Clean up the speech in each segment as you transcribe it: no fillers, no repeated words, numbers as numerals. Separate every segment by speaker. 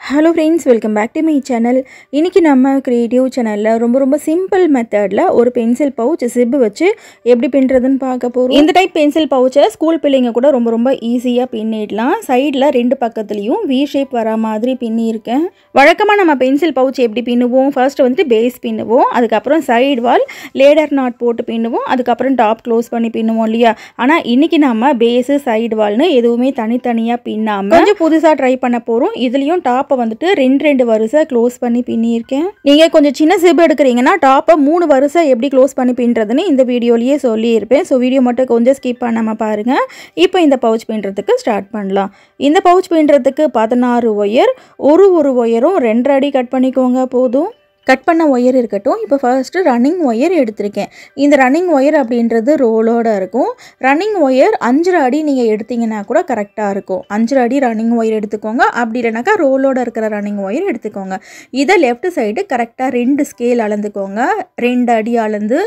Speaker 1: Hello friends, welcome back to my channel. இன்னைக்கு நம்ம creative சேனல்ல ரொம்ப சிம்பிள் மெத்தட்ல ஒரு பென்சில் பவுச் ஜிப் வச்சு எப்படி பின்றதுன்னு பார்க்க போறோம். இந்த டைப் பென்சில் பவுச்சை ஸ்கூல் பிள்ளைங்க கூட ரொம்ப ஈஸியா பின்னிடலாம். சைடுல ரெண்டு பக்கத்துலயும் V ஷேப் வர மாதிரி பின்னி இருக்கேன். வழக்கமா நம்ம பென்சில் பவுச் எப்படி பின்னுவோம்? ஃபர்ஸ்ட் வந்து பேஸ் பின்னுவோம். அதுக்கு அப்புறம் சைடு வால் லேடர் நாட் போட்டு பின்னுவோம். அதுக்கு அப்புறம் டாப் க்ளோஸ் பண்ணி பின்னுவோம் இல்லையா? ஆனா இன்னைக்கு நம்ம பேஸ் சைடு வால்னு எதுவுமே தனித்தனியா பின்னாம கொஞ்சம் புதுசா ட்ரை பண்ண போறோம். இதுலயும் டாப் வந்துட்டு ரெண்டு வரிசை க்ளோஸ் பண்ணி பின்னியிருக்கேன். நீங்க கொஞ்சம் சின்ன ஜிப் எடுக்கிறீங்கன்னா டாப்பை 3 வரிசை எப்படி க்ளோஸ் பண்ணி பின்றதுன்னு இந்த வீடியோலயே சொல்லியிருப்பேன். ஸோ வீடியோ மட்டும் கொஞ்சம் ஸ்கிப் பண்ணாம பாருங்க. இப்போ இந்த பவுச் பின்றதுக்கு ஸ்டார்ட் பண்ணலாம். இந்த பவுச் பின்றதுக்கு 16 ஒயர், ஒரு ஒயரும் 2 அடி கட் பண்ணிக்கோங்க போதும். கட் பண்ண ஒயர் இருக்கட்டும். இப்போ ஃபர்ஸ்ட் ரன்னிங் ஒயர் எடுத்திருக்கேன். இந்த ரன்னிங் ஒயர் அப்படின்றது ரோலோட இருக்கும். ரன்னிங் ஒயர் 5 அடி நீங்கள் எடுத்தீங்கன்னா கூட கரெக்டாக இருக்கும். 5 அடி ரன்னிங் ஒயர் எடுத்துக்கோங்க. அப்படி இல்லைனாக்கா ரோலோட இருக்கிற ரன்னிங் ஒயர் எடுத்துக்கோங்க. இதை லெஃப்ட் சைடு கரெக்டாக 2 ஸ்கேல் அளந்துக்கோங்க. 2 அடி அளந்து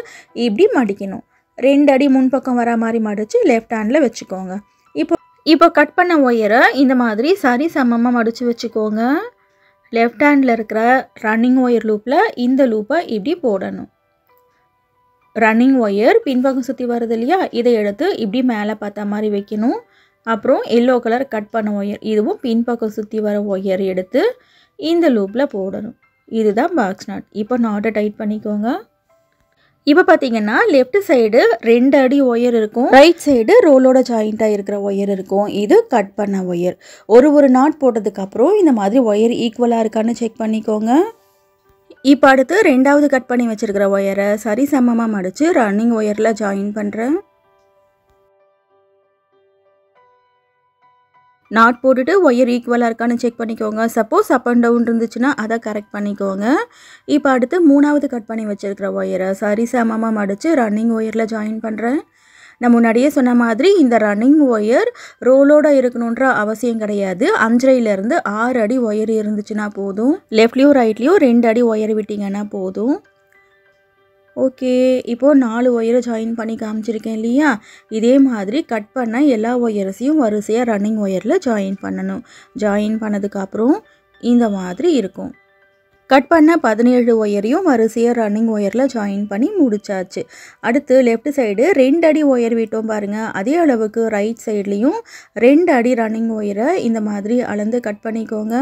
Speaker 1: இப்படி மடிக்கணும். 2 அடி முன்பக்கம் வர மாதிரி மடித்து லெஃப்ட் ஹேண்டில் வச்சுக்கோங்க. இப்போ கட் பண்ண ஒயரை இந்த மாதிரி சரி சமமாக மடித்து வச்சுக்கோங்க. லெஃப்ட் ஹேண்டில் இருக்கிற ரன்னிங் ஒயர் லூப்பில் இந்த லூப்பை இப்படி போடணும். ரன்னிங் ஒயர் பின்பக்கம் சுற்றி வருது இல்லையா? இதை எடுத்து இப்படி மேலே பார்த்த மாதிரி வைக்கணும். அப்புறம் எல்லோ கலர் கட் பண்ண ஒயர், இதுவும் பின்பக்கம் சுற்றி வர ஒயர் எடுத்து இந்த லூப்பில் போடணும். இதுதான் பாக்ஸ் நாட். இப்போ நாட்டை டைட் பண்ணிக்கோங்க. இப்போ பார்த்தீங்கன்னா லெஃப்ட் சைடு 2 அடி ஒயர் இருக்கும், ரைட் சைடு ரோலோட ஜாயிண்டாக இருக்கிற ஒயர் இருக்கும். இது கட் பண்ண ஒயர். ஒரு நாட் போட்டதுக்கப்புறம் இந்த மாதிரி ஒயர் ஈக்குவலாக இருக்கான்னு செக் பண்ணிக்கோங்க. இப்போ அடுத்து 2வது கட் பண்ணி வச்சுருக்கிற ஒயரை சரி சமமாக மடித்து ரன்னிங் ஒயரில் ஜாயின் பண்ணுறேன். நாட் போட்டுட்டு ஒயர் ஈக்குவலாக இருக்கான்னு செக் பண்ணிக்கோங்க. சப்போஸ் அப் அண்ட் டவுன் இருந்துச்சுன்னா அதை கரெக்ட் பண்ணிக்கோங்க. இப்போ அடுத்து 3வது கட் பண்ணி வச்சுருக்கிற ஒயரை சரி சமமாக மடித்து ரன்னிங் ஒயரில் ஜாயின் பண்ணுறேன். நான் முன்னாடியே சொன்ன மாதிரி இந்த ரன்னிங் ஒயர் ரோலோட இருக்கணுன்ற அவசியம் கிடையாது. 5.5லேருந்து 6 அடி ஒயர் இருந்துச்சுன்னா போதும். லெஃப்ட்லேயும் ரைட்லேயும் 2 அடி ஒயர் விட்டிங்கன்னா போதும். ஓகே, இப்போது 4 ஒயரை ஜாயின் பண்ணி காமிச்சிருக்கேன் இல்லையா? இதே மாதிரி கட் பண்ண எல்லா ஒயர்ஸையும் வரிசையாக ரன்னிங் ஒயரில் ஜாயின் பண்ணணும். ஜாயின் பண்ணதுக்கப்புறம் இந்த மாதிரி இருக்கும். கட் பண்ண 17 ஒயரையும் வரிசையாக ரன்னிங் ஒயரில் ஜாயின் பண்ணி முடிச்சாச்சு. அடுத்து லெஃப்ட் சைடு 2 அடி ஒயர் விட்டோம் பாருங்கள். அதே அளவுக்கு ரைட் சைட்லேயும் 2 அடி ரன்னிங் ஒயரை இந்த மாதிரி அளந்து கட் பண்ணிக்கோங்க.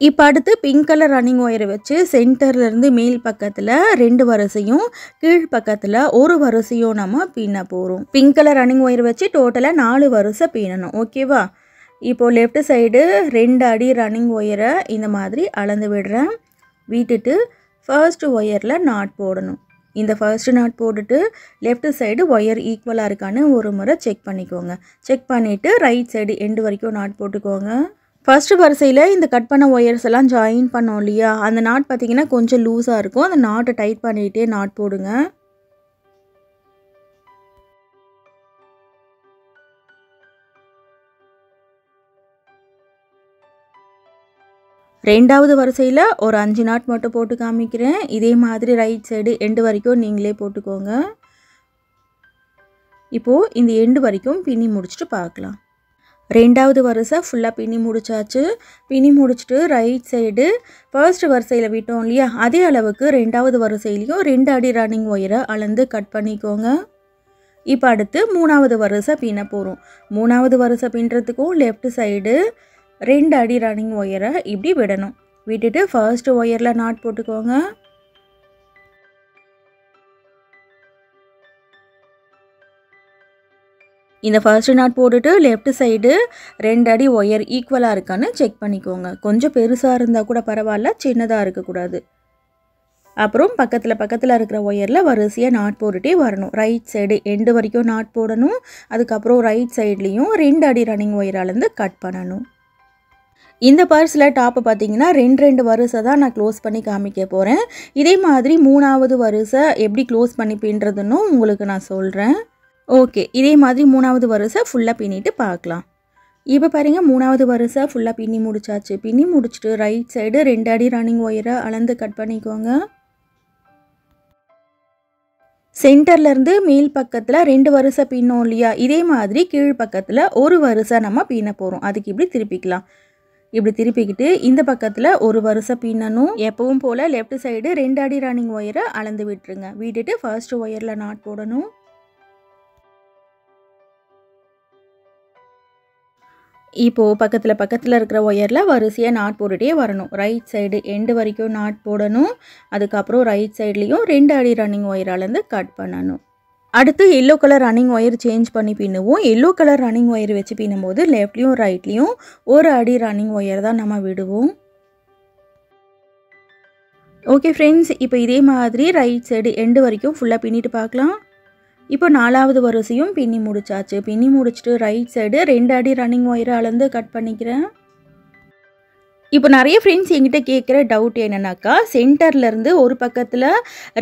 Speaker 1: இப்போ அடுத்து பிங்க் கலர் ரன்னிங் ஒயரை வச்சு சென்டர்லேருந்து மேல் பக்கத்தில் 2 வரிசையும் கீழ் பக்கத்தில் 1 வரிசையும் நம்ம பின்ன போகிறோம். பிங்க் கலர் ரன்னிங் ஒயர் வச்சு டோட்டலாக 4 வரிசை பின்னணும். ஓகேவா? இப்போது லெஃப்ட் சைடு 2 அடி ரன்னிங் ஒயரை இந்த மாதிரி அளந்து விடுறேன். விட்டுட்டு ஃபர்ஸ்ட் ஒயரில் நாட் போடணும். இந்த ஃபர்ஸ்ட் நாட் போட்டுட்டு லெஃப்ட் சைடு ஒயர் ஈக்குவலாக இருக்கான்னு ஒரு முறை செக் பண்ணிக்கோங்க. செக் பண்ணிவிட்டு ரைட் சைடு எண்டு வரைக்கும் நாட் போட்டுக்கோங்க. ஃபர்ஸ்ட் வரிசையில் இந்த கட் பண்ண ஒயர்ஸ் எல்லாம் ஜாயின் பண்ணோம் இல்லையா? அந்த நாட் பார்த்திங்கன்னா கொஞ்சம் லூஸாக இருக்கும். அந்த நாட்டை டைட் பண்ணிகிட்டே நாட் போடுங்க. ரெண்டாவது வரிசையில் ஒரு 5 நாட் மட்டும் போட்டு காமிக்கிறேன். இதே மாதிரி ரைட் சைடு எண்டு வரைக்கும் நீங்களே போட்டுக்கோங்க. இப்போது இந்த எண்டு வரைக்கும் பின்னி முடிச்சுட்டு பார்க்கலாம். 2வது வரிசை ஃபுல்லாக பின்னி முடிச்சாச்சு. பின்னி முடிச்சுட்டு ரைட் சைடு ஃபர்ஸ்ட் வரிசையில் விட்டோம் இல்லையா? அதே அளவுக்கு 2வது வரிசையிலையும் 2 அடி ரன்னிங் ஒயரை அளந்து கட் பண்ணிக்கோங்க. இப்போ அடுத்து 3வது வரிசை பின்ன போகிறோம். 3வது வரிசை பின்னுறதுக்கும் லெஃப்ட் சைடு 2 அடி ரன்னிங் ஒயரை இப்படி விடணும். விட்டுட்டு ஃபர்ஸ்ட் ஒயரில் நாட் போட்டுக்கோங்க. இந்த ஃபர்ஸ்ட் நாட் போட்டுட்டு லெஃப்ட் சைடு 2 அடி ஒயர் ஈக்குவலாக இருக்கான்னு செக் பண்ணிக்கோங்க. கொஞ்சம் பெருசாக இருந்தால் கூட பரவாயில்ல, சின்னதாக இருக்கக்கூடாது. அப்புறம் பக்கத்தில் இருக்கிற ஒயரில் வரிசையாக நாட் போட்டுகிட்டே வரணும். ரைட் சைடு எண்டு வரைக்கும் நாட் போடணும். அதுக்கப்புறம் ரைட் சைட்லேயும் 2 அடி ரன்னிங் ஒயர் அளந்து கட் பண்ணணும். இந்த பர்ஸில் டாப்பு பார்த்தீங்கன்னா 2 வரிசை தான் நான் க்ளோஸ் பண்ணி காமிக்க போகிறேன். இதே மாதிரி 3வது வரிசை எப்படி க்ளோஸ் பண்ணி பின்னுறதுன்னு உங்களுக்கு நான் சொல்கிறேன். ஓகே, இதே மாதிரி 3வது வரிசை ஃபுல்லாக பின்னிட்டு பார்க்கலாம். இப்போ பாருங்கள், 3வது வரிசை ஃபுல்லாக பின்னி முடிச்சாச்சு. பின்னி முடிச்சுட்டு ரைட் சைடு 2 அடி ரன்னிங் ஒயரை அளந்து கட் பண்ணிக்கோங்க. சென்டர்லேருந்து மேல் பக்கத்தில் 2 வரிசை பின்னோம் இல்லையா? இதே மாதிரி கீழ் பக்கத்தில் 1 வரிசை நம்ம பின்ன போகிறோம். அதுக்கு இப்படி திருப்பிக்கலாம். இப்படி திருப்பிக்கிட்டு இந்த பக்கத்தில் ஒரு வரிசை பின்னணும். எப்பவும் போல் லெஃப்ட் சைடு 2 அடி ரன்னிங் ஒயரை அளந்து விட்டுருங்க. விட்டுட்டு ஃபர்ஸ்ட் ஒயரில் நாட் போடணும். இப்போது பக்கத்தில் இருக்கிற ஒயரில் வரிசையாக நாட் போட்டுகிட்டே வரணும். ரைட் சைடு எண்டு வரைக்கும் நாட் போடணும். அதுக்கப்புறம் ரைட் சைட்லேயும் 2 அடி ரன்னிங் ஒயர் அளந்து கட் பண்ணணும். அடுத்து yellow colour running wire change பண்ணி பின்னுவோம். எல்லோ கலர் ரன்னிங் ஒயர் வச்சு பின்னும்போது லெஃப்ட்லேயும் ரைட்லேயும் ஒரு அடி ரன்னிங் ஒயர் தான் நம்ம விடுவோம். ஓகே ஃப்ரெண்ட்ஸ், இப்போ இதே மாதிரி ரைட் சைடு எண்டு வரைக்கும் ஃபுல்லாக பின்னிட்டு பார்க்கலாம். இப்போ 4வது வரிசையும் பின்னி முடிச்சாச்சு. பின்னி முடிச்சுட்டு ரைட் சைடு 2 அடி ரன்னிங் ஒயரை அளந்து கட் பண்ணிக்கிறேன். இப்போ நிறைய ஃப்ரெண்ட்ஸ் என்கிட்ட கேட்குற டவுட் என்னன்னாக்கா, சென்டர்லேருந்து ஒரு பக்கத்தில்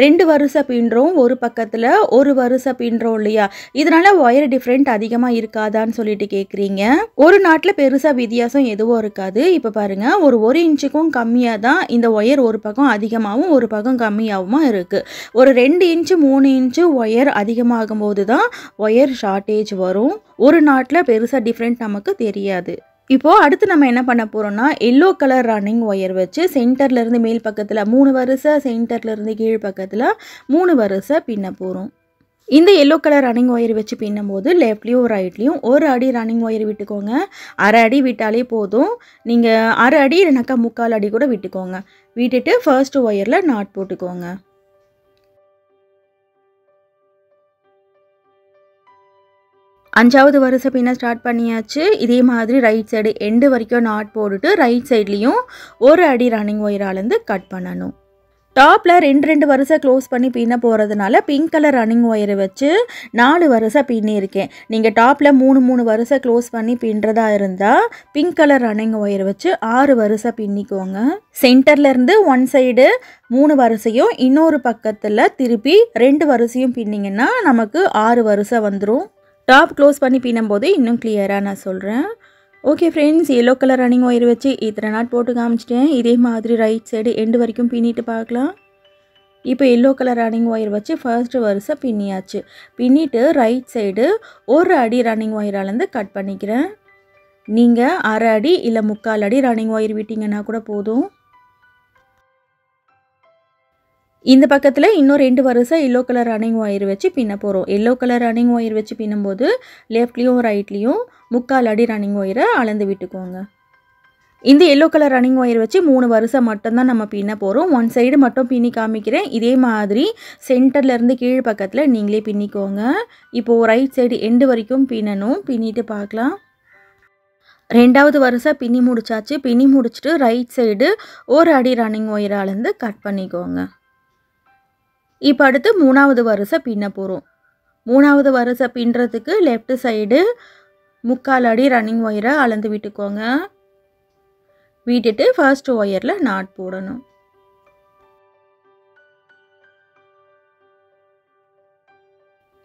Speaker 1: 2 வரிசை பின்னுறோம், ஒரு பக்கத்தில் ஒரு வரிசை பின்னுறோம் இல்லையா, இதனால் ஒயர் டிஃப்ரெண்ட் அதிகமாக இருக்காதான்னு சொல்லிட்டு கேட்குறீங்க. ஒரு நாட்டில் பெருசாக வித்தியாசம் எதுவும் இருக்காது. இப்போ பாருங்கள், ஒரு 1 இன்ச்சுக்கும் கம்மியாக தான் இந்த ஒயர் ஒரு பக்கம் அதிகமாகவும் ஒரு பக்கம் கம்மியாகவும் இருக்குது. ஒரு 2 இன்ச்சு 3 இன்ச்சு ஒயர் அதிகமாகும் போது தான் ஒயர் ஷார்ட்டேஜ் வரும். ஒரு நாட்டில் பெருசாக டிஃப்ரெண்ட் நமக்கு தெரியாது. இப்போது அடுத்து நம்ம என்ன பண்ண போகிறோம்னா, எல்லோ கலர் ரன்னிங் ஒயர் வச்சு சென்டர்லேருந்து மேல் பக்கத்தில் 3 வரிசை, சென்டர்லேருந்து கீழ் பக்கத்தில் 3 வரிசை பின்ன போகிறோம். இந்த எல்லோ கலர் ரன்னிங் ஒயர் வச்சு பின்னும்போது லெஃப்ட்லேயும் ரைட்லேயும் ஒரு அடி ரன்னிங் ஒயர் விட்டுக்கோங்க. அரை அடி விட்டாலே போதும். நீங்கள் அரை அடி இல்லைனாக்கா 3/4 அடி கூட விட்டுக்கோங்க. விட்டுட்டு ஃபர்ஸ்ட் ஒயரில் நாட் போட்டுக்கோங்க. 5வது வரிசை பின்ன ஸ்டார்ட் பண்ணியாச்சு. இதே மாதிரி ரைட் சைடு எண்டு வரைக்கும் நாட் போட்டுட்டு ரைட் சைட்லேயும் ஒரு அடி ரன்னிங் ஒயர் அளந்து கட் பண்ணணும். டாப்பில் 2 வரிசை க்ளோஸ் பண்ணி பின்ன போகிறதுனால பிங்க் கலர் ரன்னிங் ஒயரை வச்சு 4 வரிசை பின்னியிருக்கேன். நீங்கள் டாப்பில் 3 வரிசை க்ளோஸ் பண்ணி பின்னுறதா இருந்தால் பிங்க் கலர் ரன்னிங் ஒயரை வச்சு 6 வரிசை பின்னிக்கோங்க. சென்டர்லேருந்து ஒன் சைடு 3 வரிசையும் இன்னொரு பக்கத்தில் திருப்பி 2 வரிசையும் பின்னிங்கன்னா நமக்கு 6 வரிசை வந்துடும். டாப் க்ளோஸ் பண்ணி பின்னும்போது இன்னும் கிளியராக நான் சொல்கிறேன். Okay friends, yellow colour running wire வச்சு இத்தனை நாட் போட்டு காமிச்சிட்டேன். இதே மாதிரி ரைட் சைடு எண்டு வரைக்கும் பின்னிட்டு பார்க்கலாம். இப்போ எல்லோ கலர் ரன்னிங் ஒயர் வச்சு ஃபர்ஸ்ட் வரிசை பின்னியாச்சு. பின்னிட்டு ரைட் சைடு ஒரு அடி ரன்னிங் ஒயர் அளந்து கட் பண்ணிக்கிறேன். நீங்கள் அரை அடி இல்லை 3/4 அடி ரன்னிங் ஒயர் விட்டிங்கன்னா கூட போதும். இந்த பக்கத்தில் இன்னும் 2 வரிசை எல்லோ கலர் ரன்னிங் ஒயர் வச்சு பின்ன போகிறோம். எல்லோ கலர் ரன்னிங் ஒயர் வச்சு பின்னும்போது லெஃப்ட்லேயும் ரைட்லேயும் 3/4 அடி ரன்னிங் ஒயரை அளந்து விட்டுக்கோங்க. இந்த எல்லோ கலர் ரன்னிங் ஒயர் வச்சு 3 வரிசை மட்டும்தான் நம்ம பின்ன போகிறோம். ஒன் சைடு மட்டும் பின்னி காமிக்கிறேன். இதே மாதிரி சென்டர்லேருந்து கீழ் பக்கத்தில் நீங்களே பின்னிக்கோங்க. இப்போது ரைட் சைடு எண்டு வரைக்கும் பின்னணும். பின்னிட்டு பார்க்கலாம். 2வது வரிசை பின்னி முடிச்சாச்சு. பின்னி முடிச்சுட்டு ரைட் சைடு ஒரு அடி ரன்னிங் ஒயரை அளந்து கட் பண்ணிக்கோங்க. இப்போ அடுத்து 3வது வரிசை பின்ன போகிறோம். 3வது வரிசை பின்னுறதுக்கு லெஃப்ட் சைடு 3/4 அடி ரன்னிங் ஒயரை அளந்து விட்டுக்கோங்க. விட்டுட்டு ஃபர்ஸ்ட் ஒயரில் நாட் போடணும்.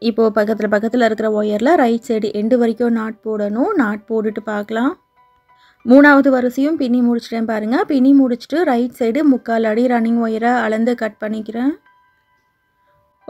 Speaker 1: இப்போது பக்கத்தில் இருக்கிற ஒயரில் ரைட் சைடு எண்டு வரைக்கும் நாட் போடணும். நாட் போட்டுட்டு பார்க்கலாம். 3வது வரிசையும் பின்னி முடிச்சிட்டேன் பாருங்கள். பின்னி முடிச்சுட்டு ரைட் சைடு 3/4 அடி ரன்னிங் ஒயரை அளந்து கட் பண்ணிக்கிறேன்.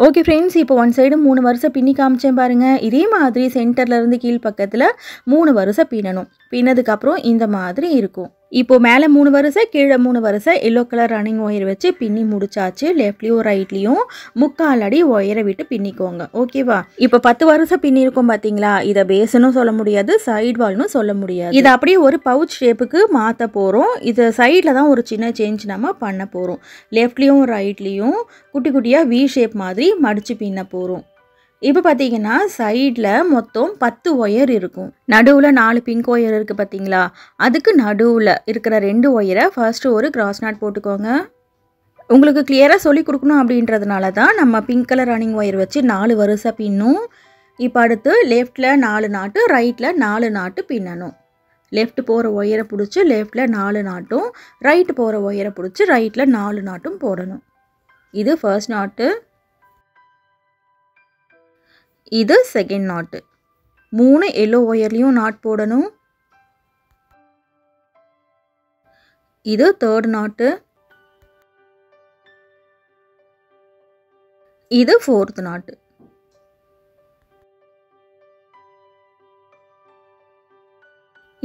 Speaker 1: ஓகே ஃப்ரெண்ட்ஸ், இப்போ ஒன் சைடு 3 வரிசை பின்னி காமிச்சேன் பாருங்கள். இதே மாதிரி சென்டர்லேருந்து கீழ் பக்கத்தில் 3 வரிசை பின்னணும். பின்னதுக்கப்புறம் இந்த மாதிரி இருக்கும். இப்போது மேலே 3 வரிசை கீழே 3 வரிசை எல்லோ கலர் ரன்னிங் ஒயர் வச்சு பின்னி முடிச்சாச்சு. லெஃப்ட்லேயும் ரைட்லேயும் 3/4 அடி ஒயரை விட்டு பின்னிக்கோங்க. ஓகேவா? இப்போ 10 வரிசை பின்னிருக்கோம் பார்த்தீங்களா? இதை பேஸுன்னு சொல்ல முடியாது, சைட் வால்னு சொல்ல முடியாது. இதை அப்படியே ஒரு பவுச் ஷேப்புக்கு மாற்ற போகிறோம். இது சைடில் தான் ஒரு சின்ன சேஞ்ச் நம்ம பண்ண போகிறோம். லெஃப்ட்லேயும் ரைட்லேயும் குட்டி குட்டியாக வி ஷேப் மாதிரி மடித்து பின்ன போகிறோம். இப்போ பார்த்தீங்கன்னா சைடில் மொத்தம் 10 ஒயர் இருக்கும். நடுவில் 4 பிங்க் ஒயர் இருக்குது பார்த்தீங்களா? அதுக்கு நடுவில் இருக்கிற 2 ஒயரை ஃபர்ஸ்ட்டு ஒரு கிராஸ் நாட் போட்டுக்கோங்க. உங்களுக்கு கிளியராக சொல்லி கொடுக்கணும் அப்படின்றதுனால தான் நம்ம பிங்க் கலர் ரன்னிங் ஒயர் வச்சு 4 வரிசை பின்னும். இப்போ அடுத்து லெஃப்டில் 4 நாட்டு, ரைட்டில் 4 நாட்டு பின்னணும். லெஃப்ட் போகிற ஒயரை பிடிச்சி லெஃப்டில் 4 நாட்டும், ரைட்டு போகிற ஒயரை பிடிச்சி ரைட்டில் 4 நாட்டும் போடணும். இது ஃபர்ஸ்ட் நாட்டு. இது செகண்ட் நாட்டு. 3 எல்லோ ஒயர்லேயும் நாட் போடணும். இது தேர்ட் நாட்டு. இது ஃபோர்த் நாட்டு.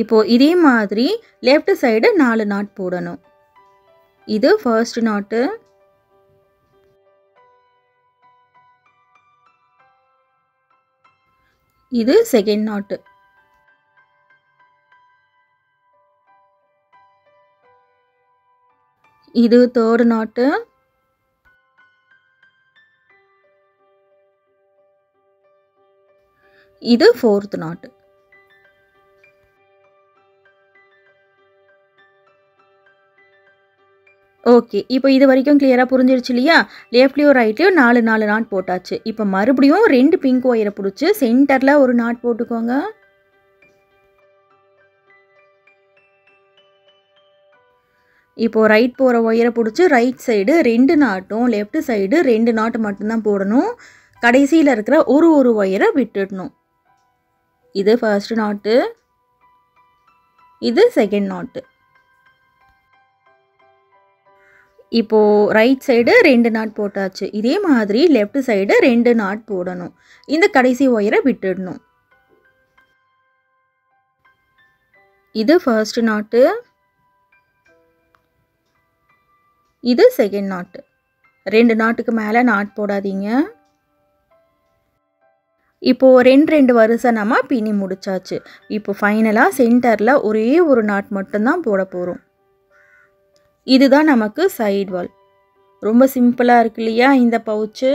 Speaker 1: இப்போ இதே மாதிரி லெஃப்ட் சைடு 4 நாட் போடணும். இது ஃபர்ஸ்ட் நாட். இது செகண்ட் நாட். இது தேர்ட் நாட். இது ஃபோர்த் நாட். ஓகே, இப்போ இது வரைக்கும் கிளியராக புரிஞ்சிருச்சு இல்லையா? லெஃப்ட்லேயும் ரைட்லேயும் 4 நாட் போட்டாச்சு. இப்போ மறுபடியும் 2 பிங்க் ஒயரை பிடிச்சி சென்டரில் ஒரு நாட் போட்டுக்கோங்க. இப்போது ரைட் போகிற ஒயரை பிடிச்சி ரைட் சைடு 2 நாட்டும் லெஃப்ட் சைடு 2 நாட் மட்டும்தான் போடணும். கடைசியில் இருக்கிற ஒரு ஒயரை விட்டுடணும். இது ஃபர்ஸ்ட் நாட்டு. இது செகண்ட் நாட்டு. இப்போது ரைட் சைடு 2 நாட் போட்டாச்சு. இதே மாதிரி லெஃப்ட் சைடு 2 நாட் போடணும். இந்த கடைசி ஒயரை விட்டுடணும். இது ஃபர்ஸ்ட் நாட்டு. இது செகண்ட் நாட்டு. 2 நாட்டுக்கு மேலே நாட் போடாதீங்க. இப்போது 2 வரிசை நம்ம பின்னி முடிச்சாச்சு. இப்போ ஃபைனலாக சென்டரில் ஒரே ஒரு நாட் மட்டும்தான் போட போகிறோம். இதுதான் நமக்கு சைடு வால். ரொம்ப சிம்பிளாக இருக்கு இல்லையா இந்த பவுச்சு?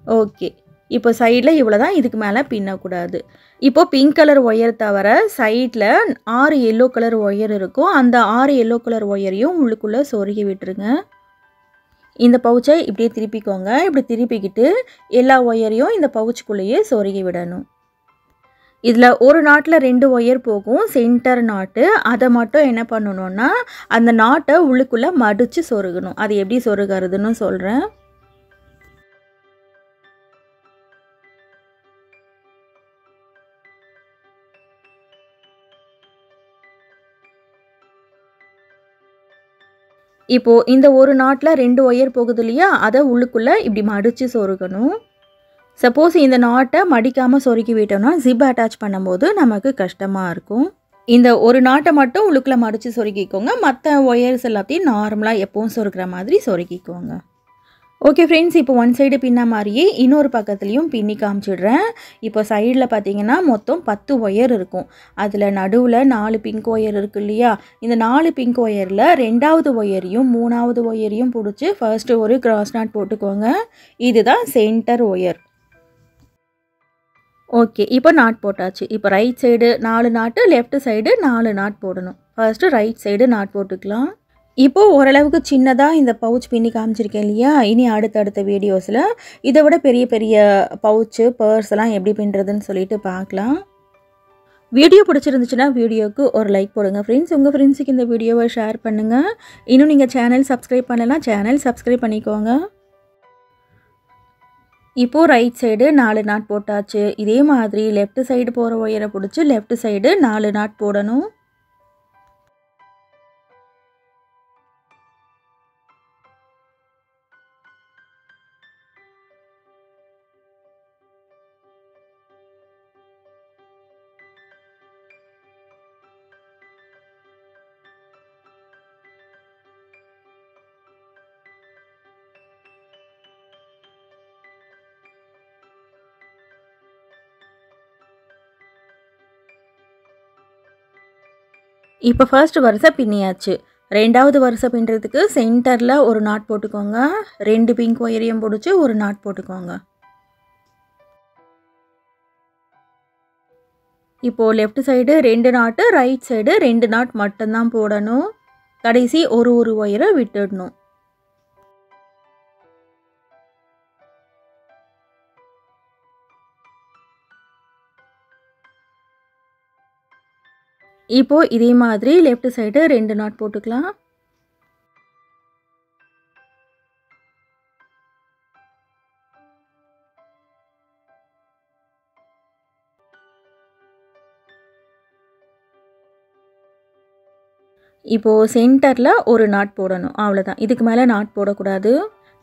Speaker 1: ஓகே, இப்போ சைடில் இவ்வளோ தான், இதுக்கு மேலே பின்னக்கூடாது. இப்போது பிங்க் கலர் ஒயர் தவிர சைடில் 6 எல்லோ கலர் ஒயர் இருக்கும். அந்த 6 எல்லோ கலர் ஒயரையும் உள்ளுக்குள்ளே சொருகி விட்டுருங்க. இந்த பவுச்சை இப்படியே திருப்பிக்கோங்க. இப்படி திருப்பிக்கிட்டு எல்லா ஒயரையும் இந்த பவுச்சுக்குள்ளேயே சொருகி விடணும். இதில் ஒரு நாட்டில் 2 ஒயர் போகும், சென்டர் நாட்டு. அதை மட்டும் என்ன பண்ணணும்னா அந்த நாட்டை உள்ளுக்குள்ளே மடித்து சொருகணும். அது எப்படி சொருகிறதுன்னு சொல்கிறேன். இப்போது இந்த ஒரு நாட்டில் 2 ஒயர் போகுது இல்லையா? அதை உள்ளுக்குள்ளே இப்படி மடித்து சொருகணும். சப்போஸ் இந்த நாட்டை மடிக்காமல் சொருக்கி விட்டோம்னா ஜிப் அட்டாச் பண்ணும்போது நமக்கு கஷ்டமாக இருக்கும். இந்த ஒரு நாட்டை மட்டும் உள்ளுக்குள்ளே மடித்து சொருக்கிக்கோங்க. மற்ற ஒயர்ஸ் எல்லாத்தையும் நார்மலாக எப்பவும் சொருக்கிற மாதிரி சொருக்கிக்கோங்க. ஓகே ஃப்ரெண்ட்ஸ், இப்போ ஒன் சைடு பின்ன மாதிரியே இன்னொரு பக்கத்துலேயும் பின்னி காமிச்சிடுறேன். இப்போ சைடில் பார்த்தீங்கன்னா மொத்தம் 10 ஒயர் இருக்கும். அதில் நடுவில் 4 பிங்க் ஒயர் இருக்குது இல்லையா? இந்த 4 பிங்க் ஒயரில் 2வது ஒயரையும் 3வது ஒயரையும் பிடிச்சி ஃபர்ஸ்ட்டு ஒரு கிராஸ் நாட் போட்டுக்கோங்க. இதுதான் சென்டர் ஒயர். ஓகே, இப்போ நாட் போட்டாச்சு. இப்போ ரைட் சைடு 4 நாட்டு, லெஃப்ட் சைடு 4 நாட் போடணும். ஃபர்ஸ்ட்டு ரைட் சைடு நாட் போட்டுக்கலாம். இப்போது ஓரளவுக்கு சின்னதாக இந்த பவுச் பின்னி காமிச்சிருக்கேன் இல்லையா? இனி அடுத்தடுத்த வீடியோஸில் இதை விட பெரிய பெரிய பவுச்சு பர்ஸ் எல்லாம் எப்படி பின்னுறதுன்னு சொல்லிட்டு பார்க்கலாம். வீடியோ பிடிச்சிருந்துச்சுன்னா வீடியோவுக்கு ஒரு லைக் போடுங்க ஃப்ரெண்ட்ஸ். உங்கள் ஃப்ரெண்ட்ஸுக்கு இந்த வீடியோவை ஷேர் பண்ணுங்கள். இன்னும் நீங்கள் சேனல் சப்ஸ்கிரைப் பண்ணலாம், சேனல் சப்ஸ்கிரைப் பண்ணிக்கோங்க. இப்போது ரைட் சைடு 4 நாட் போட்டாச்சு. இதே மாதிரி லெஃப்ட் சைடு போகிற ஒயரை பிடிச்சி லெஃப்ட் சைடு 4 நாட் போடணும். இப்போ ஃபர்ஸ்ட் வரிசை பின்னியாச்சு. 2வது வரிசை பின்னுறதுக்கு சென்டரில் ஒரு நாட் போட்டுக்கோங்க. 2 பிங்க் ஒயரையும் பிடிச்சி ஒரு நாட் போட்டுக்கோங்க. இப்போது லெஃப்ட் சைடு 2 நாட்டு, ரைட் சைடு 2 நாட் மட்டும்தான் போடணும். கடைசி ஒரு ஒயரை விட்டுடணும். இப்போது இதே மாதிரி லெஃப்ட் சைடு 2 நாட் போட்டுக்கலாம். இப்போது சென்டரில் ஒரு நாட் போடணும். அவ்வளோதான், இதுக்கு மேலே நாட் போடக்கூடாது.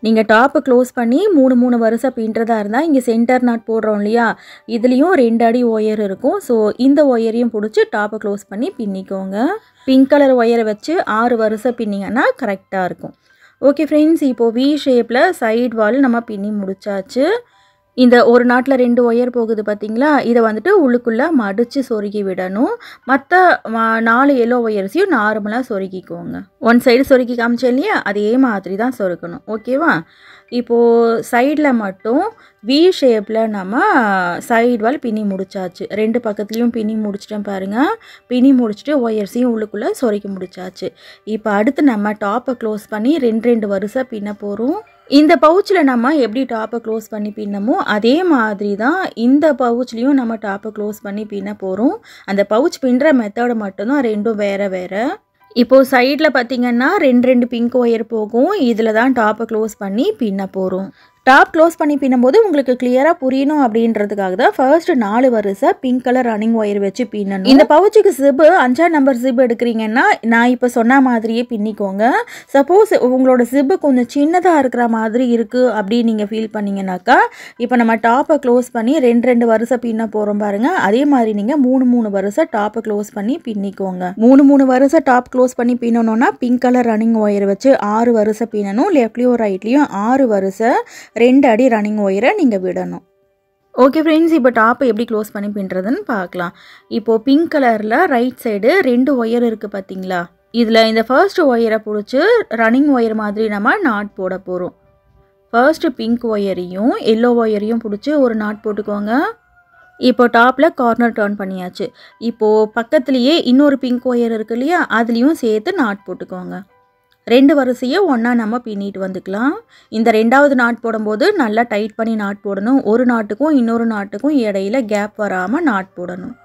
Speaker 1: நீங்கள் டாப்பை க்ளோஸ் பண்ணி 3 வருஷம் பின்னுறதா இருந்தால் இங்கே சென்டர் நாட் போடுறோம் இல்லையா, இதுலேயும் 2 அடி ஒயர் இருக்கும். ஸோ இந்த ஒயரையும் பிடிச்சி டாப்பை க்ளோஸ் பண்ணி பின்னிக்கோங்க. பிங்க் கலர் ஒயரை வச்சு 6 வருஷம் பின்னிங்கன்னா கரெக்டாக இருக்கும். ஓகே ஃப்ரெண்ட்ஸ், இப்போது வி ஷேப்பில் சைட் வால் நம்ம பின்னி முடிச்சாச்சு. இந்த ஒரு நாட்டில் 2 ஒயர் போகுது பார்த்தீங்களா, இதை வந்துட்டு உள்ளுக்குள்ளே மடித்து சொருகி விடணும். மற்ற 4 எல்லோ ஒயர்ஸையும் நார்மலாக சொருகிக்கோங்க. ஒன் சைடு சொருகி காமிச்சேன் இல்லையா, அதே மாதிரி தான் சொருக்கணும். ஓகேவா? இப்போது சைடில் மட்டும் வி ஷேப்பில் நம்ம சைடு வால் பின்னி முடிச்சாச்சு. 2 பக்கத்துலேயும் பின்னி முடிச்சிட்டேன் பாருங்கள். பின்னி முடிச்சுட்டு ஒயர்ஸையும் உள்ளுக்குள்ளே சொருக்கி முடிச்சாச்சு. இப்போ அடுத்து நம்ம டாப்பை க்ளோஸ் பண்ணி 2 வருஷம் பின்ன போகிறோம். இந்த பவுச்சில் நம்ம எப்படி டாப்பை க்ளோஸ் பண்ணி பின்னமோ அதே மாதிரி தான் இந்த பவுச்லேயும் நம்ம டாப்பை க்ளோஸ் பண்ணி பின்ன போகிறோம். அந்த பவுச் பின்னுற மெத்தடு மட்டும்தான் ரெண்டும் வேறு வேறு. இப்போது சைடில் பார்த்திங்கன்னா 2 பிங்க் ஒயர் போகும். இதில் தான் டாப்பை க்ளோஸ் பண்ணி பின்ன போகிறோம். டாப் க்ளோஸ் பண்ணி பின்னும்போது உங்களுக்கு கிளியராக புரியணும் அப்படின்றதுக்காக தான் ஃபர்ஸ்ட் 4 வருஷம் பிங்க் கலர் ரன்னிங் ஒயர் வச்சு பின்னணும். இந்த பவுச்சுக்கு ஜிப்பு 5ஆம் நம்பர் ஜிப் எடுக்கிறீங்கன்னா நான் இப்போ சொன்ன மாதிரியே பின்னிக்கோங்க. சப்போஸ் உங்களோட ஜிப்பு கொஞ்சம் சின்னதாக இருக்கிற மாதிரி இருக்குது அப்படின்னு நீங்கள் ஃபீல் பண்ணிங்கனாக்கா, இப்போ நம்ம டாப்பை க்ளோஸ் பண்ணி 2 வருஷம் பின்ன போகிறோம் பாருங்கள். அதே மாதிரி நீங்கள் 3 வருஷம் டாப்பை க்ளோஸ் பண்ணி பின்னிக்கோங்க. 3 வருஷம் டாப் க்ளோஸ் பண்ணி பின்னணும்னா பிங்க் கலர் ரன்னிங் ஒயர் வச்சு 6 வருஷம் பின்னணும். லெஃப்ட்லேயும் ரைட்லேயும் 6 வருஷம் 2 அடி ரன்னிங் ஒயரை நீங்கள் விடணும். ஓகே ஃப்ரெண்ட்ஸ், இப்போ டாப்பை எப்படி க்ளோஸ் பண்ணி பின்னுறதுன்னு பார்க்கலாம். இப்போது பிங்க் கலரில் ரைட் சைடு 2 ஒயர் இருக்குது பார்த்தீங்களா, இதில் இந்த ஃபர்ஸ்ட் ஒயரை பிடிச்சி ரன்னிங் ஒயர் மாதிரி நம்ம நாட் போட போகிறோம். ஃபர்ஸ்ட்டு பிங்க் ஒயரையும் எல்லோ ஒயரையும் பிடிச்சி ஒரு நாட் போட்டுக்கோங்க. இப்போ டாப்பில் கார்னர் டர்ன் பண்ணியாச்சு. இப்போது பக்கத்துலேயே இன்னொரு பிங்க் ஒயர் இருக்குது இல்லையா, அதுலேயும் சேர்த்து நாட் போட்டுக்கோங்க. 2 வரிசையை ஒன்றா நம்ம பின்னிட்டு வந்துக்கலாம். இந்த 2வது நாட் போடும்போது நல்லா டைட் பண்ணி நாட் போடணும். ஒரு நாட்டுக்கும் இன்னொரு நாட்டுக்கும் இடையில கேப் வராமல் நாட் போடணும்.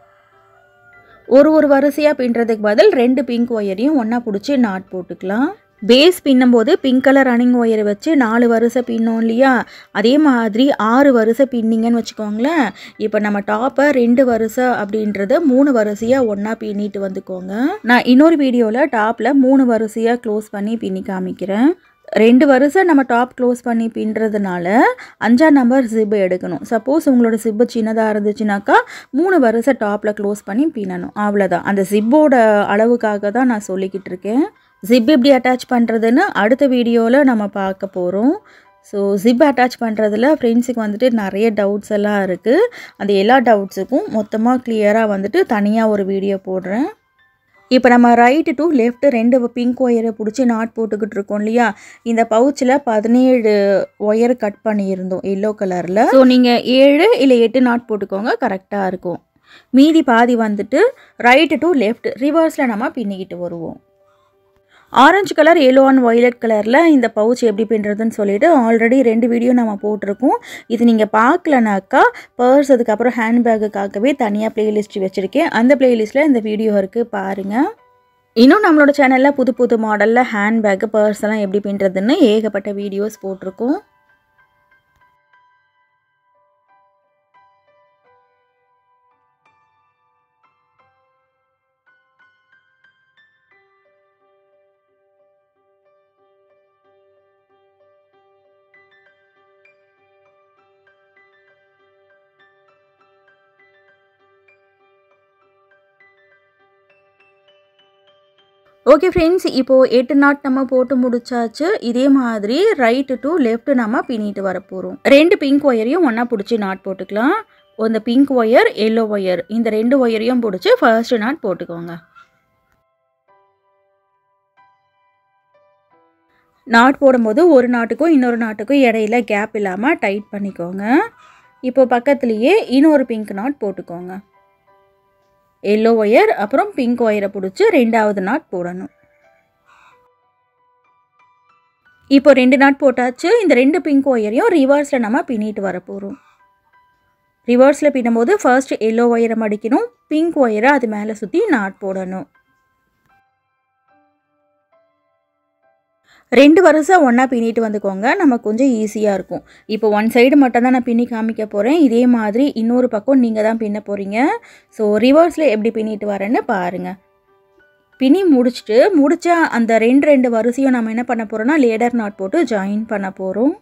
Speaker 1: ஒரு வரிசையாக பின்னுறதுக்கு பதில் 2 பிங்க் ஒயரையும் ஒன்றா பிடிச்சி நாட் போட்டுக்கலாம். பேஸ் பின்னும்போது பிங்க் கலர் ரன்னிங் ஒயரை வச்சு 4 வருஷம் பின்னோம் இல்லையா, அதே மாதிரி 6 வருஷம் பின்னிங்கன்னு வச்சுக்கோங்களேன். இப்போ நம்ம டாப்பை 2 வருஷம் அப்படின்றத 3 வரிசையாக ஒன்றா பின்னிட்டு வந்துக்கோங்க. நான் இன்னொரு வீடியோவில் டாப்பில் 3 வரிசையாக க்ளோஸ் பண்ணி பின்னி காமிக்கிறேன். 2 வருஷம் நம்ம டாப் க்ளோஸ் பண்ணி பின்னுறதுனால 5ஆம் நம்பர் ஜிப்பு எடுக்கணும். சப்போஸ் உங்களோட ஜிப்பு சின்னதாக இருந்துச்சுனாக்கா 3 வருஷம் டாப்பில் க்ளோஸ் பண்ணி பின்னணும். அவ்வளோதான். அந்த ஜிப்போட அளவுக்காக தான் நான் சொல்லிக்கிட்டு இருக்கேன். ஜிப் எப்படி அட்டாச் பண்ணுறதுன்னு அடுத்த வீடியோவில் நம்ம பார்க்க போகிறோம். ஸோ ஜிப் அட்டாச் பண்ணுறதுல ஃப்ரெண்ட்ஸுக்கு வந்துட்டு நிறைய டவுட்ஸ் எல்லாம் இருக்குது. அந்த எல்லா டவுட்ஸுக்கும் மொத்தமாக கிளியராக வந்துட்டு தனியாக ஒரு வீடியோ போடுறேன். இப்போ நம்ம ரைட்டு டு லெஃப்ட் 2 பிங்க் ஒயரை பிடிச்சி நாட் போட்டுக்கிட்டு இருக்கோம் இல்லையா, இந்த பவுச்சில் 17 ஒயர் கட் பண்ணியிருந்தோம் எல்லோ கலரில். ஸோ நீங்கள் 7 இல்லை 8 நாட் போட்டுக்கோங்க, கரெக்டாக இருக்கும். மீதி பாதி வந்துட்டு ரைட்டு டு லெஃப்ட் ரிவர்ஸில் நம்ம பின்னிக்கிட்டு வருவோம். Orange colour, yellow and violet கலரில் இந்த பவுச் எப்படி பின்னுறதுன்னு சொல்லிட்டு ஆல்ரெடி 2 வீடியோ நம்ம போட்டிருக்கோம். இது நீங்கள் பார்க்கலனாக்கா பர்ஸ் அதுக்கப்புறம் ஹேண்ட்பேக்குக்காகவே தனியாக ப்ளேலிஸ்ட் வச்சுருக்கேன். அந்த ப்ளேலிஸ்ட்டில் இந்த வீடியோ இருக்குது, பாருங்கள். இன்னும் நம்மளோட சேனலில் புது மாடலில் ஹேண்ட்பேக்கு, பர்ஸ் எல்லாம் எப்படி பின்னுறதுன்னு ஏகப்பட்ட வீடியோஸ் போட்டிருக்கோம். ஓகே ஃப்ரெண்ட்ஸ், இப்போது 8 நாட் நம்ம போட்டு முடிச்சாச்சு. இதே மாதிரி ரைட்டு டு லெஃப்ட் நம்ம பின்னிட்டு வர போகிறோம். 2 பிங்க் ஒயரையும் ஒன்றா பிடிச்சி நாட் போட்டுக்கலாம். அந்த பிங்க் ஒயர், எல்லோ ஒயர், இந்த 2 ஒயரையும் பிடிச்சி ஃபர்ஸ்ட் நாட் போட்டுக்கோங்க. நாட் போடும்போது ஒரு நாட்டுக்கும் இன்னொரு நாட்டுக்கும் இடையில கேப் இல்லாமல் டைட் பண்ணிக்கோங்க. இப்போ பக்கத்துலேயே இன்னொரு பிங்க் நாட் போட்டுக்கோங்க. எல்லோ ஒயர் அப்புறம் பிங்க் ஒயரை பிடிச்சி 2வது நாட் போடணும். இப்போ 2 நாட் போட்டாச்சு. இந்த 2 பிங்க் ஒயரையும் ரிவர்ஸில் நம்ம பின்னிட்டு வர போகிறோம். ரிவர்ஸில் பின்னும்போது ஃபர்ஸ்ட் எல்லோ ஒயரை மடிக்கணும், பிங்க் ஒயரை அது மேலே சுற்றி நாட் போடணும். 2 வருஷம் ஒன்றா பின்னிட்டு வந்துக்கோங்க, நமக்கு கொஞ்சம் ஈஸியாக இருக்கும். இப்போ ஒன் சைடு மட்டும் தான் நான் பின்னி காமிக்க போகிறேன். இதே மாதிரி இன்னொரு பக்கம் நீங்கள் தான் பின்ன போகிறீங்க. ஸோ ரிவர்ஸில் எப்படி பின்னிட்டு வரேன்னு பாருங்கள். பின்னி முடிச்ச அந்த ரெண்டு வரிசையும் நம்ம என்ன பண்ண போகிறோம்னா லேடர் நாட் போட்டு ஜாயின் பண்ண போகிறோம்.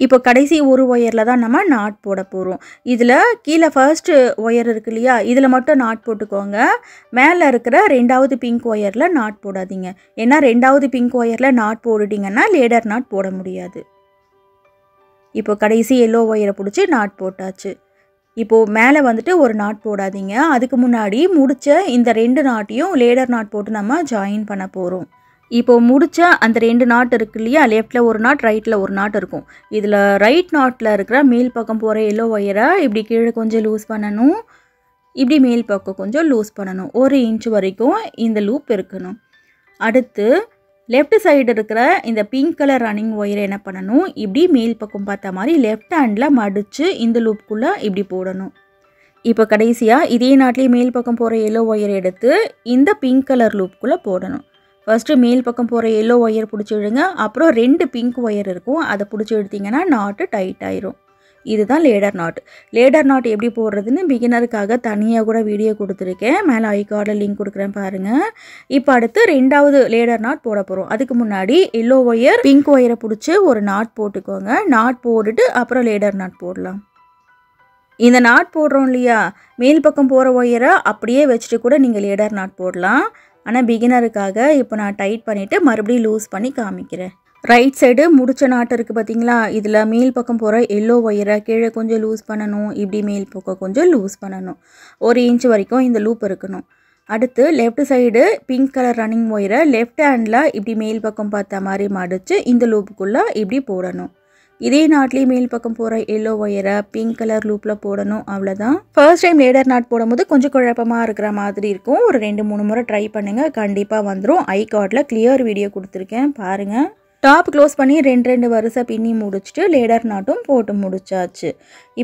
Speaker 1: இப்போ கடைசி ஒரு ஒயரில் தான் நம்ம நாட் போட போகிறோம். இதில் கீழே ஃபர்ஸ்ட்டு ஒயர் இருக்கு இல்லையா, இதில் மட்டும் நாட் போட்டுக்கோங்க. மேலே இருக்கிற ரெண்டாவது பிங்க் ஒயரில் நாட் போடாதீங்க. ஏன்னா ரெண்டாவது பிங்க் ஒயரில் நாட் போட்டுட்டிங்கன்னா லேடர் நாட் போட முடியாது. இப்போ கடைசி எல்லோ ஒயரை பிடிச்சி நாட் போட்டாச்சு. இப்போது மேலே வந்துட்டு ஒரு நாட் போடாதீங்க. அதுக்கு முன்னாடி முடித்த இந்த 2 நாட்டையும் லேடர் நாட் போட்டு நம்ம ஜாயின் பண்ண போகிறோம். இப்போ முடிச்ச அந்த 2 நாட் இருக்கு இல்லையா, லெஃப்ட்டில் ஒரு நாட் ரைட்டில் ஒரு நாட் இருக்கும். இதில் ரைட் நாட்டில் இருக்கிற மேல் பக்கம் போகிற எல்லோ ஒயரை இப்படி கீழே கொஞ்சம் லூஸ் பண்ணணும், இப்படி மேல் பக்கம் கொஞ்சம் லூஸ் பண்ணணும். 1 இன்ச் வரைக்கும் இந்த லூப் இருக்கணும். அடுத்து லெஃப்ட் சைடு இருக்கிற இந்த பிங்க் கலர் ரன்னிங் ஒயரை என்ன பண்ணணும், இப்படி மேல் பக்கம் பார்த்த மாதிரி லெஃப்ட் ஹேண்டில் மடித்து இந்த லூப்புக்குள்ளே இப்படி போடணும். இப்போ கடைசியாக இதே நாட்டிலே மேல் பக்கம் போகிற எல்லோ ஒயரை எடுத்து இந்த பிங்க் கலர் லூப்புக்குள்ளே போடணும். ஃபஸ்ட்டு மேல் பக்கம் போகிற எல்லோ ஒயர் பிடிச்சி விடுங்க. அப்புறம் 2 பிங்க் ஒயர் இருக்கும், அதை பிடிச்சி எடுத்திங்கன்னா நாட்டு டைட் ஆயிரும். இதுதான் லேடர் நாட். லேடர் நாட் எப்படி போடுறதுன்னு பிகினருக்காக தனியாக கூட வீடியோ கொடுத்துருக்கேன். மேலே ஐ கார்டில் லிங்க் கொடுக்குறேன் பாருங்கள். இப்போ அடுத்து 2வது லேடர் நாட் போட போகிறோம். அதுக்கு முன்னாடி எல்லோ ஒயர் பிங்க் ஒயரை பிடிச்சி ஒரு நாட் போட்டுக்கோங்க. நாட் போட்டுட்டு அப்புறம் லேடர் நாட் போடலாம். இந்த நாட் போடுறோம் இல்லையா, மேல் பக்கம் போகிற ஒயரை அப்படியே வச்சுட்டு கூட நீங்கள் லேடர் நாட் போடலாம். ஆனால் பிகினருக்காக இப்போ நான் டைட் பண்ணிவிட்டு மறுபடியும் லூஸ் பண்ணி காமிக்கிறேன். ரைட் சைடு முடிச்ச நாட்டு இருக்குது பார்த்தீங்களா, இதில் மேல் பக்கம் போகிற எல்லோ ஒயரை கீழே கொஞ்சம் லூஸ் பண்ணணும், இப்படி மேல் பக்கம் கொஞ்சம் லூஸ் பண்ணணும். 1 இன்ச் வரைக்கும் இந்த லூப் இருக்கணும். அடுத்து left side pink colour running ஒயரை லெஃப்ட் ஹேண்டில் இப்படி மேல் பக்கம் பார்த்த மாதிரி மடித்து இந்த லூப்புக்குள்ளே இப்படி போடணும். இதே நாட்லேயே மேல் பக்கம் போகிற எல்லோ ஒயரை பிங்க் கலர் லூப்பில் போடணும். அவ்வளோதான். ஃபர்ஸ்ட் டைம் லேடர் நாட் போடும்போது கொஞ்சம் குழப்பமாக இருக்கிற மாதிரி இருக்கும். ஒரு 2-3 முறை ட்ரை பண்ணுங்கள், கண்டிப்பாக வந்துடும். ஐ கார்டில் கிளியர் வீடியோ கொடுத்துருக்கேன் பாருங்கள். டாப் க்ளோஸ் பண்ணி 2 வரிசை பின்னி முடிச்சுட்டு லேடர் நாட்டும் போட்டு முடிச்சாச்சு.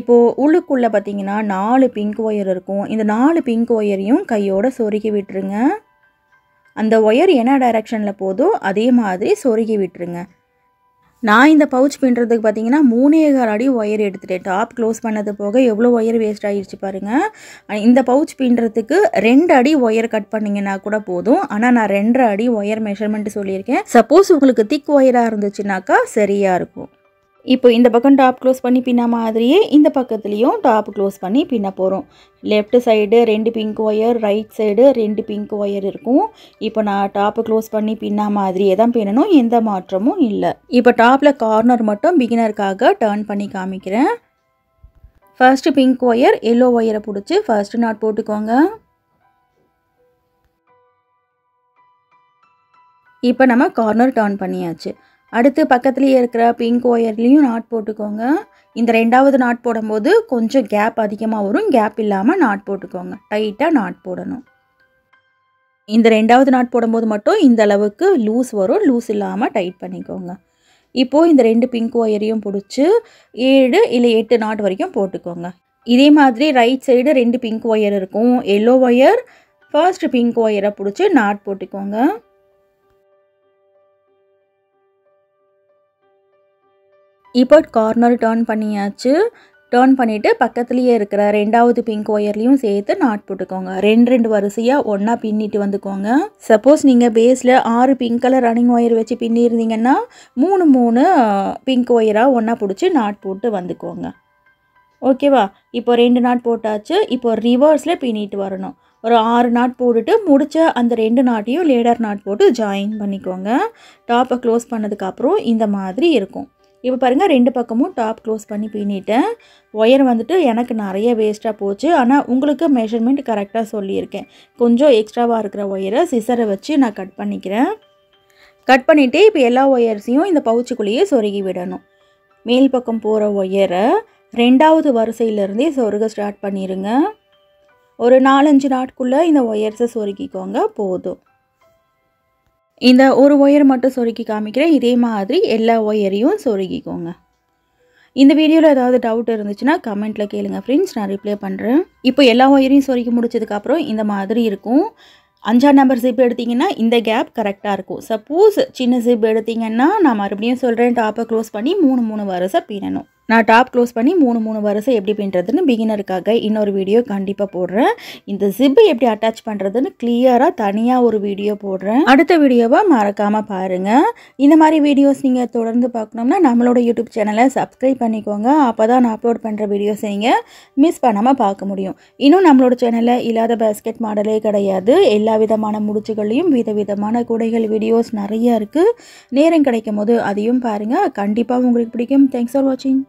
Speaker 1: இப்போது உள்ளுக்குள்ளே பார்த்தீங்கன்னா 4 பிங்க் ஒயர் இருக்கும். இந்த 4 பிங்க் ஒயரையும் கையோட சொருகி விட்டுருங்க. அந்த ஒயர் என்ன டைரக்ஷனில் போதோ அதே மாதிரி சொருகி விட்டுருங்க. நான் இந்த பவுச் பின்னுறதுக்கு பார்த்தீங்கன்னா 3.25 அடி ஒயர் எடுத்துகிட்டேன். டாப் க்ளோஸ் பண்ணது போக எவ்வளோ ஒயர் வேஸ்ட் ஆகிடுச்சு பாருங்கள். இந்த பவுச் பின்னுறதுக்கு 2 அடி ஒயர் கட் பண்ணிங்கன்னா கூட போதும். ஆனால் நான் 2.5 அடி ஒயர் மெஷர்மெண்ட்டு சொல்லியிருக்கேன். சப்போஸ் உங்களுக்கு திக் ஒயராக இருந்துச்சுனாக்கா சரியாக இருக்கும். இப்போ இந்த பக்கம் டாப் க்ளோஸ் பண்ணி பின்ன மாதிரியே இந்த பக்கத்துலேயும் டாப் க்ளோஸ் பண்ணி பின்ன போகிறோம். Left side 2 pink wire, right side 2 pink wire இருக்கும். இப்போ நான் டாப்பு க்ளோஸ் பண்ணி பின்ன மாதிரியே தான் பின்னணும், எந்த மாற்றமும் இல்லை. இப்போ டாப்பில் கார்னர் மட்டும் பிகினருக்காக டர்ன் பண்ணி காமிக்கிறேன். ஃபர்ஸ்ட்டு பிங்க் ஒயர் எல்லோ ஒயரை பிடிச்சி ஃபர்ஸ்ட்டு நாட் போட்டுக்கோங்க. இப்போ நம்ம கார்னர் டர்ன் பண்ணியாச்சு. அடுத்து பக்கத்துலேயே இருக்கிற பிங்க் ஒயர்லேயும் நாட் போட்டுக்கோங்க. இந்த 2வது நாட் போடும்போது கொஞ்சம் கேப் அதிகமாக வரும், கேப் இல்லாமல் நாட் போட்டுக்கோங்க. டைட்டாக நாட் போடணும். இந்த 2வது நாட் போடும்போது மட்டும் இந்த அளவுக்கு லூஸ் வரும், லூஸ் இல்லாமல் டைட் பண்ணிக்கோங்க. இப்போது இந்த 2 பிங்க் ஒயரையும் பிடிச்சி 7 இல்லை 8 நாட் வரைக்கும் போட்டுக்கோங்க. இதே மாதிரி ரைட் சைடு 2 பிங்க் ஒயர் இருக்கும். எல்லோ ஒயர் ஃபர்ஸ்ட் பிங்க் ஒயரை பிடிச்சி நாட் போட்டுக்கோங்க. இப்போ கார்னர் டர்ன் பண்ணியாச்சு. டர்ன் பண்ணிவிட்டு பக்கத்துலேயே இருக்கிற ரெண்டாவது பிங்க் ஒயர்லேயும் சேர்த்து நாட் போட்டுக்கோங்க. ரெண்டு வரிசையாக ஒன்றா பின்னிட்டு வந்துக்கோங்க. சப்போஸ் நீங்கள் பேஸில் 6 பிங்க் கலர் ரன்னிங் ஒயர் வச்சு பின்னிருந்தீங்கன்னா 3 பிங்க் ஒயராக ஒன்றா பிடிச்சி நாட் போட்டு வந்துக்கோங்க. ஓகேவா? இப்போ 2 நாட் போட்டாச்சு. இப்போ ரிவர்ஸில் பின்னிட்டு வரணும். ஒரு 6 நாட் போட்டுட்டு முடிச்ச அந்த 2 நாட்டையும் லேடர் நாட் போட்டு ஜாயின் பண்ணிக்கோங்க. டாப்பை க்ளோஸ் பண்ணதுக்கப்புறம் இந்த மாதிரி இருக்கும். இப்போ பாருங்கள் 2 பக்கமும் டாப் க்ளோஸ் பண்ணி பின்னிட்டேன். ஒயர் வந்துட்டு எனக்கு நிறைய வேஸ்ட்டாக போச்சு. ஆனால் உங்களுக்கு மெஷர்மெண்ட் கரெக்டாக சொல்லியிருக்கேன். கொஞ்சம் எக்ஸ்ட்ராவாக இருக்கிற ஒயரை சிசரை வச்சு நான் கட் பண்ணிக்கிறேன். கட் பண்ணிவிட்டு இப்போ எல்லா ஒயர்ஸையும் இந்த பவுச்சுக்குள்ளேயே சொருகி விடணும். மேல் பக்கம் போகிற ஒயரை 2வது வரிசையிலேருந்தே சொருக ஸ்டார்ட் பண்ணிடுங்க. ஒரு 4-5 நாட்குள்ளே இந்த ஒயர்ஸை சொருக்கிக்கோங்க போதும். இந்த ஒரு ஒயர் மட்டும் சொருக்கி காமிக்கிறேன். இதே மாதிரி எல்லா ஒயரையும் சொருகிக்கோங்க. இந்த வீடியோவில் ஏதாவது டவுட் இருந்துச்சுன்னா கமெண்ட்டில் கேளுங்க ஃப்ரெண்ட்ஸ், நான் ரிப்ளை பண்ணுறேன். இப்போ எல்லா ஒயரையும் சொருக்கி முடிச்சதுக்கப்புறம் இந்த மாதிரி இருக்கும். 5ஆம் நம்பர் ஜிப் எடுத்திங்கன்னா இந்த கேப் கரெக்டாக இருக்கும். சப்போஸ் சின்ன ஜிப் எடுத்திங்கன்னா நான் மறுபடியும் சொல்கிறேன், டாப்பை க்ளோஸ் பண்ணி 3 வரிசை பின்னணும். நான் டாப் க்ளோஸ் பண்ணி 3 வரிசை எப்படி பின்னுறதுன்னு பிகினருக்காக இன்னொரு வீடியோ கண்டிப்பாக போடுறேன். இந்த ஜிப்பு எப்படி அட்டாச் பண்ணுறதுன்னு கிளியராக தனியாக ஒரு வீடியோ போடுறேன். அடுத்த வீடியோவை மறக்காமல் பாருங்கள். இந்த மாதிரி வீடியோஸ் நீங்கள் தொடர்ந்து பார்க்கணும்னா நம்மளோட யூடியூப் சேனலை சப்ஸ்கிரைப் பண்ணிக்கோங்க. அப்போ தான் நான் அப்லோட் பண்ணுற வீடியோஸ் நீங்கள் மிஸ் பண்ணாமல் பார்க்க முடியும். இன்னும் நம்மளோட சேனலில் இல்லாத பேஸ்கெட் மாடலே கிடையாது. எல்லா விதமான முடிச்சுகளையும் விதவிதமான கூடைகள் வீடியோஸ் நிறைய இருக்குது. நேரம் கிடைக்கும் போது அதையும் பாருங்கள். கண்டிப்பாக உங்களுக்கு பிடிக்கும். தேங்க்ஸ் ஃபார் வாட்சிங்.